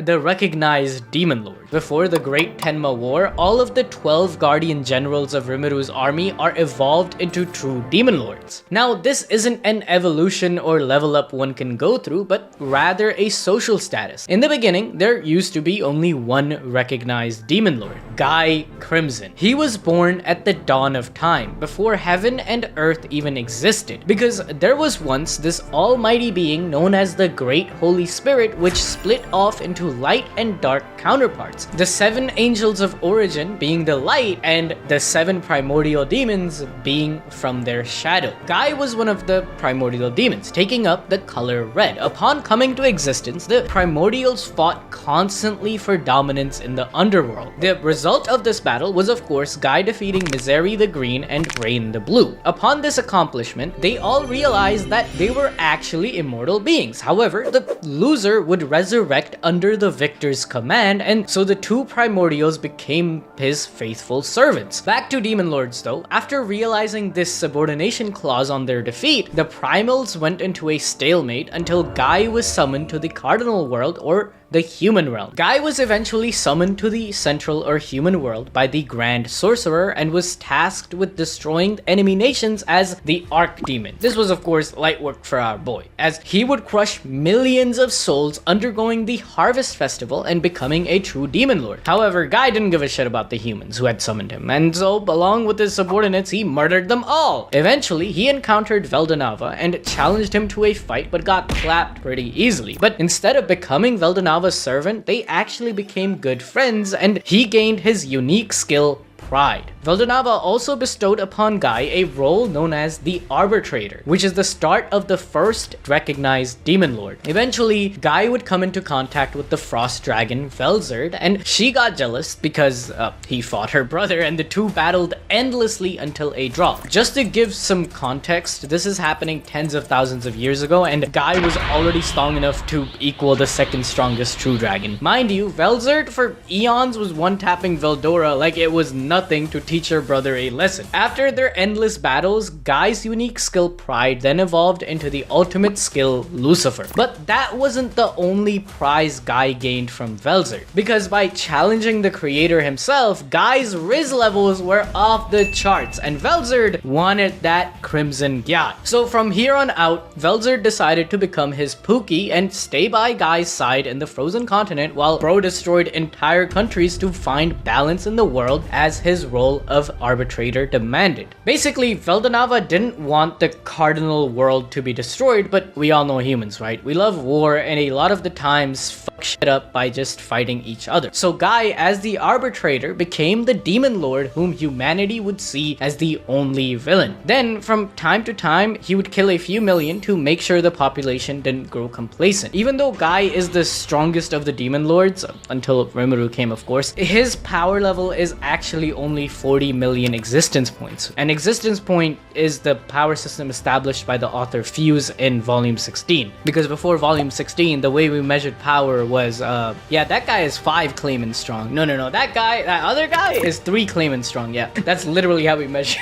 the recognized demon lord. Before the Great Tenma War, all of the 12 guardian generals of Rimuru's army are evolved into true demon lords. Now, this isn't an evolution or level up one can go through, but rather a social status. In the beginning, there used to be only one recognized demon lord, Guy Crimson. He was born at the dawn of time, before heaven and earth even existed, because there was once this almighty being known as the Great Holy Spirit, which split off into light and dark counterparts. The 7 angels of origin being the light, and the 7 primordial demons being from their shadow. Guy was one of the primordial demons, taking up the color red. Upon coming to existence, the primordials fought constantly for dominance in the underworld. The result of this battle was, of course, Guy defeating Misery the Green and Rain the Blue. Upon this accomplishment, they all realized that they were actually immortal beings. However, the loser would resurrect under the victor's command, and so the 2 primordials became his faithful servants. Back to demon lords though, after realizing this subordination clause on their defeat, the primals went into a stalemate until Guy was summoned to the cardinal world, or the human realm. Guy was eventually summoned to the central or human world by the Grand Sorcerer and was tasked with destroying enemy nations as the Archdemon. This was of course light work for our boy, as he would crush millions of souls undergoing the Harvest Festival and becoming a true demon lord. However, Guy didn't give a shit about the humans who had summoned him, and so along with his subordinates, he murdered them all. Eventually, he encountered Veldanava and challenged him to a fight, but got clapped pretty easily. But instead of becoming Veldanava's servant, they actually became good friends, and he gained his unique skill, Pride. Veldanava also bestowed upon Guy a role known as the Arbitrator, which is the start of the first recognized demon lord. Eventually, Guy would come into contact with the frost dragon Velzerd, and she got jealous because he fought her brother, and the two battled endlessly until a draw. Just to give some context, this is happening tens of thousands of years ago, and Guy was already strong enough to equal the second strongest true dragon. Mind you, Velzerd for eons was one-tapping Veldora like it was nothing to teach her brother a lesson. After their endless battles, Guy's unique skill Pride then evolved into the ultimate skill Lucifer. But that wasn't the only prize Guy gained from Velzerd, because by challenging the creator himself, Guy's Riz levels were off the charts, and Velzerd wanted that Crimson Gyat. So from here on out, Velzerd decided to become his Pookie and stay by Guy's side in the frozen continent while bro destroyed entire countries to find balance in the world as his role of arbitrator demanded. Basically, Veldanava didn't want the cardinal world to be destroyed, but we all know humans, right? We love war, and a lot of the times fuck shit up by just fighting each other. So Guy, as the arbitrator, became the demon lord whom humanity would see as the only villain. Then, from time to time, he would kill a few million to make sure the population didn't grow complacent. Even though Guy is the strongest of the demon lords, until Rimuru came of course, his power level is actually only 40 million existence points. An existence point is the power system established by the author Fuse in volume 16. Because before volume 16, the way we measured power was, yeah, that guy is 5 claimant strong. No, that other guy is 3 claimant strong. Yeah, that's literally how we measure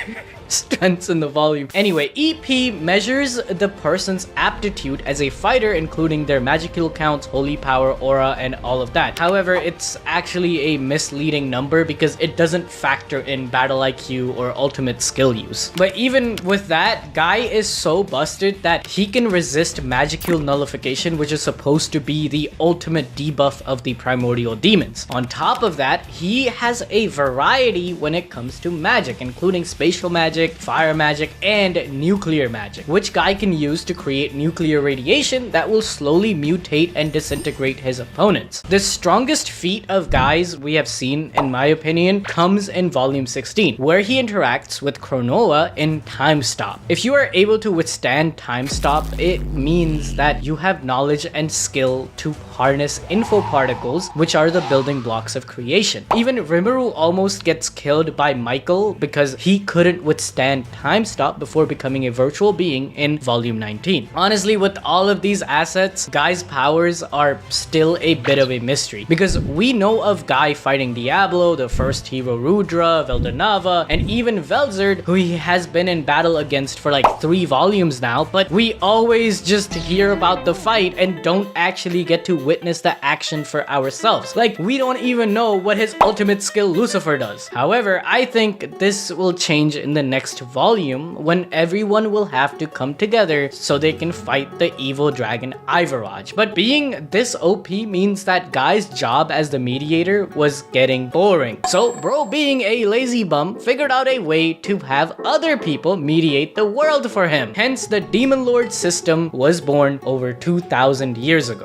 strengths in the volume. Anyway, EP measures the person's aptitude as a fighter, including their magical counts, holy power, aura, and all of that. However, it's actually a misleading number because it doesn't factor in battle IQ or ultimate skill use. But even with that, Guy is so busted that he can resist magical nullification, which is supposed to be the ultimate debuff of the primordial demons. On top of that, he has a variety when it comes to magic, including spatial magic, fire magic, and nuclear magic, which Guy can use to create nuclear radiation that will slowly mutate and disintegrate his opponents. The strongest feat of Guy's we have seen, in my opinion, comes in volume 16, where he interacts with Chronoa in Time Stop. If you are able to withstand Time Stop, it means that you have knowledge and skill to harness info particles, which are the building blocks of creation. Even Rimuru almost gets killed by Michael because he couldn't withstand stand time stop before becoming a virtual being in volume 19. Honestly, with all of these assets, Guy's powers are still a bit of a mystery, because we know of Guy fighting Diablo, the first hero Rudra, Nava, and even Velzard, who he has been in battle against for like 3 volumes now, but we always just hear about the fight and don't actually get to witness the action for ourselves. Like, we don't even know what his ultimate skill Lucifer does. However, I think this will change in the next volume when everyone will have to come together so they can fight the evil dragon Ivaraj. But being this OP means that Guy's job as the mediator was getting boring. So bro, being a lazy bum, figured out a way to have other people mediate the world for him. Hence, the Demon Lord system was born over 2,000 years ago.